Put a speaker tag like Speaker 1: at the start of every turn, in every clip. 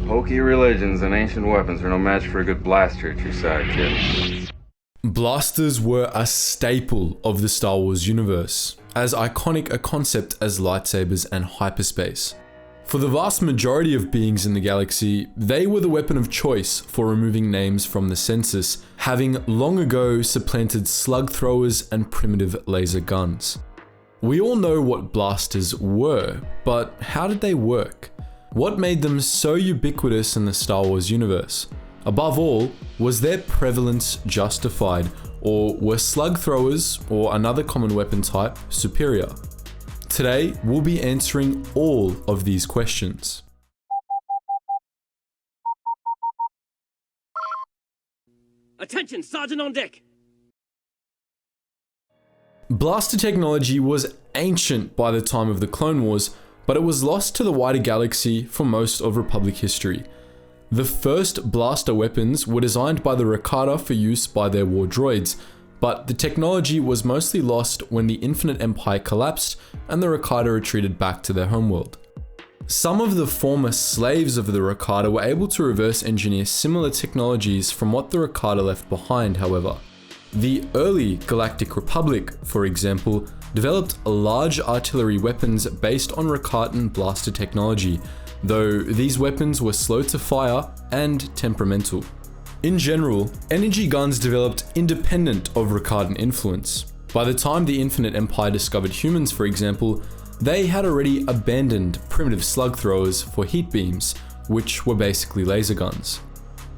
Speaker 1: Hokey religions and ancient weapons are no match for a good blaster at your side, kid.
Speaker 2: Blasters were a staple of the Star Wars universe, as iconic a concept as lightsabers and hyperspace. For the vast majority of beings in the galaxy, they were the weapon of choice for removing names from the census, having long ago supplanted slug throwers and primitive laser guns. We all know what blasters were, but how did they work? What made them so ubiquitous in the Star Wars universe? Above all, was their prevalence justified, or were slug throwers, or another common weapon type, superior? Today, we'll be answering all of these questions.
Speaker 3: Attention, Sergeant on deck!
Speaker 2: Blaster technology was ancient by the time of the Clone Wars, but it was lost to the wider galaxy for most of Republic history. The first blaster weapons were designed by the Rakata for use by their war droids, but the technology was mostly lost when the Infinite Empire collapsed and the Rakata retreated back to their homeworld. Some of the former slaves of the Rakata were able to reverse engineer similar technologies from what the Rakata left behind, however. The early Galactic Republic, for example, developed large artillery weapons based on Rakatan blaster technology, though these weapons were slow to fire and temperamental. In general, energy guns developed independent of Rakatan influence. By the time the Infinite Empire discovered humans, for example, they had already abandoned primitive slug throwers for heat beams, which were basically laser guns.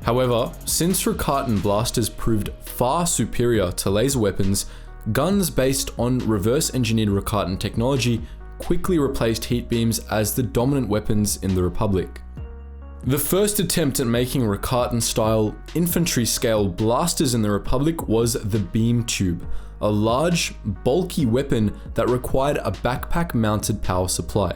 Speaker 2: However, since Rakatan blasters proved far superior to laser weapons, guns based on reverse-engineered Rakatan technology quickly replaced heat beams as the dominant weapons in the Republic. The first attempt at making Rakatan-style, infantry-scale blasters in the Republic was the beam tube, a large, bulky weapon that required a backpack-mounted power supply.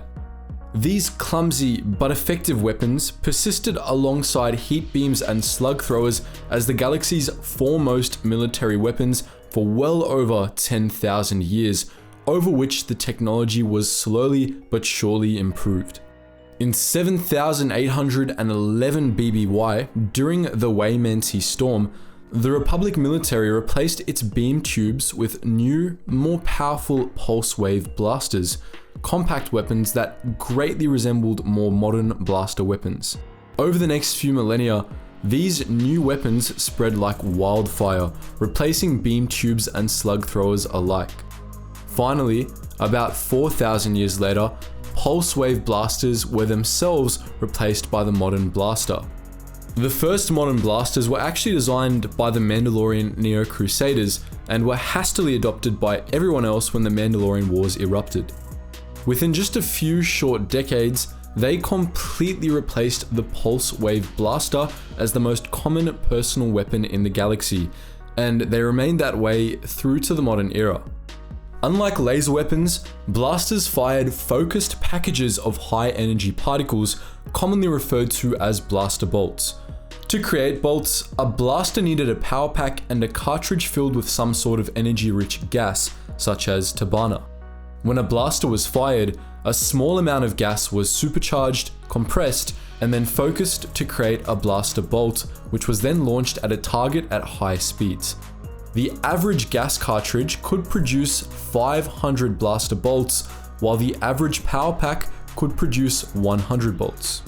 Speaker 2: These clumsy but effective weapons persisted alongside heat beams and slug throwers as the galaxy's foremost military weapons for well over 10,000 years, over which the technology was slowly but surely improved. In 7811 BBY, during the Wei-Mansi storm, the Republic military replaced its beam tubes with new, more powerful pulse wave blasters, compact weapons that greatly resembled more modern blaster weapons. Over the next few millennia, these new weapons spread like wildfire, replacing beam tubes and slug throwers alike. Finally, about 4,000 years later, pulse wave blasters were themselves replaced by the modern blaster. The first modern blasters were actually designed by the Mandalorian Neo-Crusaders and were hastily adopted by everyone else when the Mandalorian Wars erupted. Within just a few short decades, they completely replaced the pulse wave blaster as the most common personal weapon in the galaxy, and they remained that way through to the modern era. Unlike laser weapons, blasters fired focused packages of high-energy particles, commonly referred to as blaster bolts. To create bolts, a blaster needed a power pack and a cartridge filled with some sort of energy-rich gas, such as tabana. When a blaster was fired, a small amount of gas was supercharged, compressed, and then focused to create a blaster bolt, which was then launched at a target at high speeds. The average gas cartridge could produce 500 blaster bolts, while the average power pack could produce 100 bolts.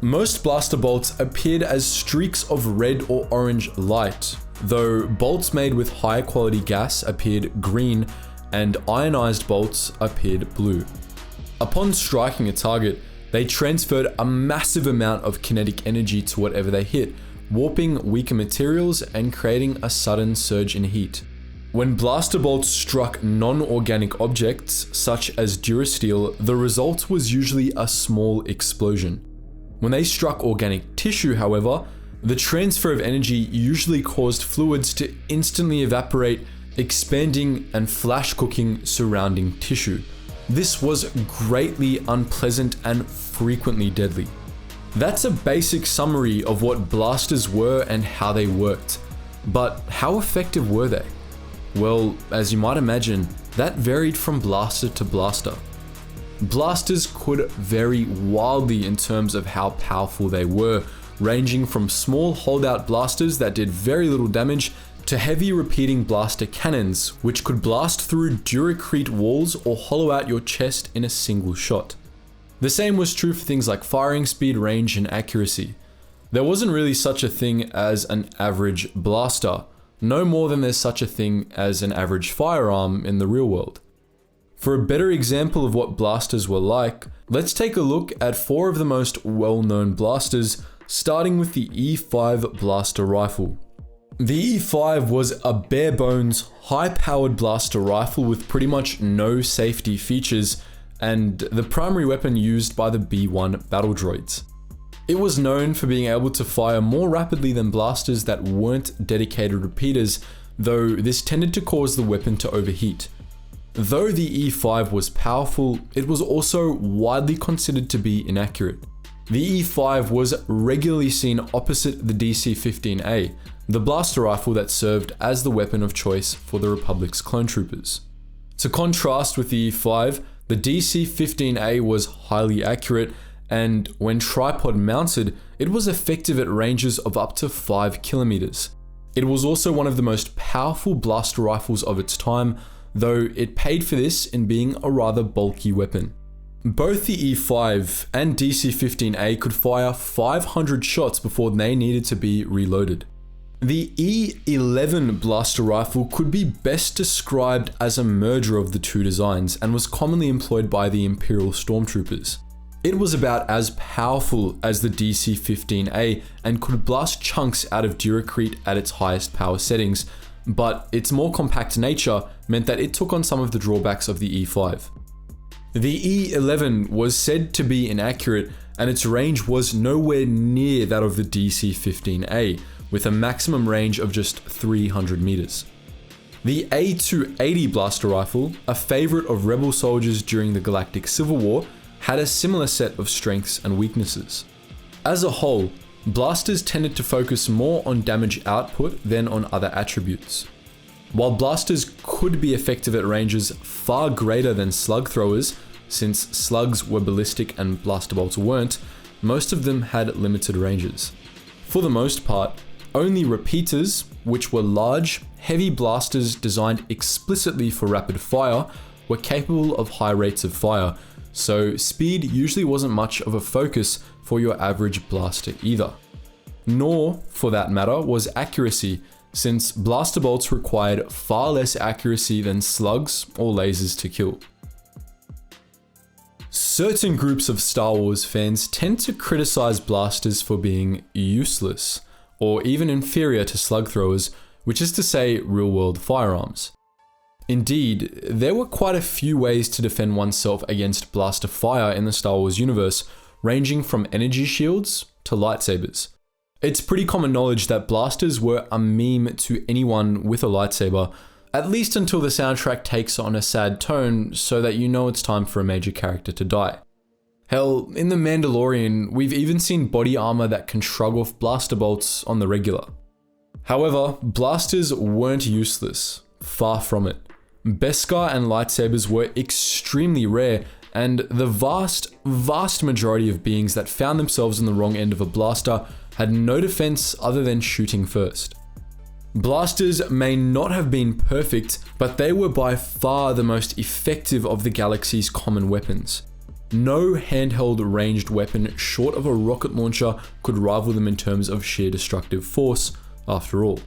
Speaker 2: Most blaster bolts appeared as streaks of red or orange light, though bolts made with higher quality gas appeared green and ionized bolts appeared blue. Upon striking a target, they transferred a massive amount of kinetic energy to whatever they hit, warping weaker materials and creating a sudden surge in heat. When blaster bolts struck non-organic objects, such as durasteel, the result was usually a small explosion. When they struck organic tissue, however, the transfer of energy usually caused fluids to instantly evaporate, expanding and flash cooking surrounding tissue. This was greatly unpleasant and frequently deadly. That's a basic summary of what blasters were and how they worked. But how effective were they? Well, as you might imagine, that varied from blaster to blaster. Blasters could vary wildly in terms of how powerful they were, ranging from small holdout blasters that did very little damage to heavy repeating blaster cannons, which could blast through duracrete walls or hollow out your chest in a single shot. The same was true for things like firing speed, range, and accuracy. There wasn't really such a thing as an average blaster, no more than there's such a thing as an average firearm in the real world. For a better example of what blasters were like, let's take a look at 4 of the most well-known blasters, starting with the E5 blaster rifle. The E5 was a bare-bones, high-powered blaster rifle with pretty much no safety features, and the primary weapon used by the B1 battle droids. It was known for being able to fire more rapidly than blasters that weren't dedicated repeaters, though this tended to cause the weapon to overheat. Though the E5 was powerful, it was also widely considered to be inaccurate. The E5 was regularly seen opposite the DC-15A, the blaster rifle that served as the weapon of choice for the Republic's clone troopers. To contrast with the E5, the DC-15A was highly accurate, and when tripod mounted, it was effective at ranges of up to 5 kilometers. It was also one of the most powerful blaster rifles of its time, though it paid for this in being a rather bulky weapon. Both the E5 and DC-15A could fire 500 shots before they needed to be reloaded. The E11 blaster rifle could be best described as a merger of the two designs and was commonly employed by the Imperial Stormtroopers. It was about as powerful as the DC-15A and could blast chunks out of duracrete at its highest power settings, but its more compact nature meant that it took on some of the drawbacks of the E5. The E11 was said to be inaccurate, and its range was nowhere near that of the DC-15A, with a maximum range of just 300 meters. The A280 blaster rifle, a favorite of rebel soldiers during the Galactic Civil War, had a similar set of strengths and weaknesses. As a whole, blasters tended to focus more on damage output than on other attributes. While blasters could be effective at ranges far greater than slug throwers, since slugs were ballistic and blaster bolts weren't, most of them had limited ranges. For the most part, only repeaters, which were large, heavy blasters designed explicitly for rapid fire, were capable of high rates of fire, so speed usually wasn't much of a focus for your average blaster either. Nor, for that matter, was accuracy, since blaster bolts required far less accuracy than slugs or lasers to kill. Certain groups of Star Wars fans tend to criticize blasters for being useless, or even inferior to slug throwers, which is to say real-world firearms. Indeed, there were quite a few ways to defend oneself against blaster fire in the Star Wars universe, ranging from energy shields to lightsabers. It's pretty common knowledge that blasters were a meme to anyone with a lightsaber, at least until the soundtrack takes on a sad tone so that you know it's time for a major character to die. Hell, in The Mandalorian, we've even seen body armor that can shrug off blaster bolts on the regular. However, blasters weren't useless, far from it. Beskar and lightsabers were extremely rare, and the vast majority of beings that found themselves on the wrong end of a blaster had no defense other than shooting first. Blasters may not have been perfect, but they were by far the most effective of the galaxy's common weapons. No handheld ranged weapon short of a rocket launcher could rival them in terms of sheer destructive force, after all.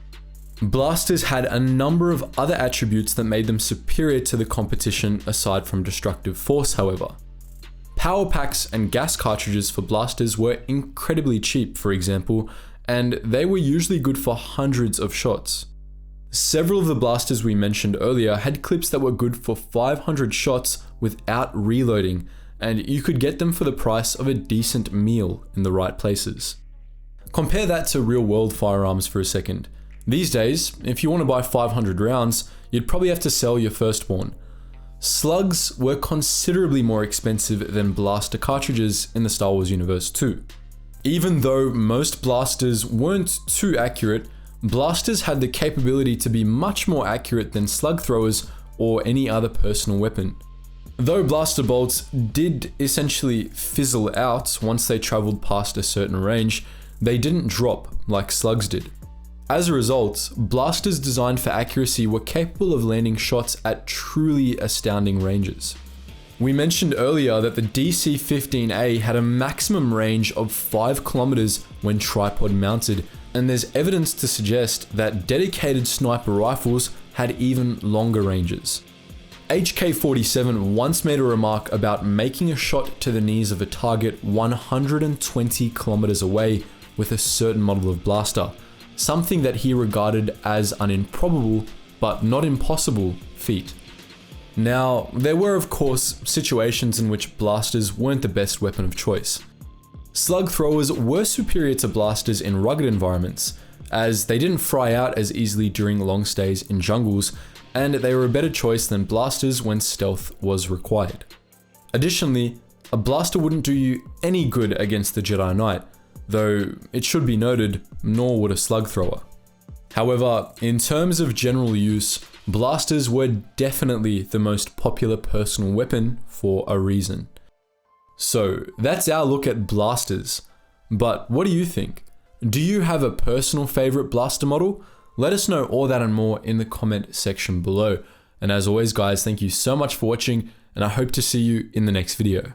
Speaker 2: Blasters had a number of other attributes that made them superior to the competition aside from destructive force, however. Power packs and gas cartridges for blasters were incredibly cheap, for example, and they were usually good for hundreds of shots. Several of the blasters we mentioned earlier had clips that were good for 500 shots without reloading, and you could get them for the price of a decent meal in the right places. Compare that to real-world firearms for a second. These days, if you want to buy 500 rounds, you'd probably have to sell your firstborn. Slugs were considerably more expensive than blaster cartridges in the Star Wars universe too. Even though most blasters weren't too accurate, blasters had the capability to be much more accurate than slug throwers or any other personal weapon. Though blaster bolts did essentially fizzle out once they traveled past a certain range, they didn't drop like slugs did. As a result, blasters designed for accuracy were capable of landing shots at truly astounding ranges. We mentioned earlier that the DC-15A had a maximum range of 5 kilometers when tripod mounted, and there's evidence to suggest that dedicated sniper rifles had even longer ranges. HK-47 once made a remark about making a shot to the knees of a target 120 kilometers away with a certain model of blaster, something that he regarded as an improbable but not impossible feat. Now, there were of course situations in which blasters weren't the best weapon of choice. Slug throwers were superior to blasters in rugged environments, as they didn't fry out as easily during long stays in jungles, and they were a better choice than blasters when stealth was required. Additionally, a blaster wouldn't do you any good against the Jedi Knight, though it should be noted, nor would a slug thrower. However, in terms of general use, blasters were definitely the most popular personal weapon for a reason. So that's our look at blasters, but what do you think? Do you have a personal favorite blaster model? Let us know all that and more in the comment section below. And as always guys, thank you so much for watching, and I hope to see you in the next video.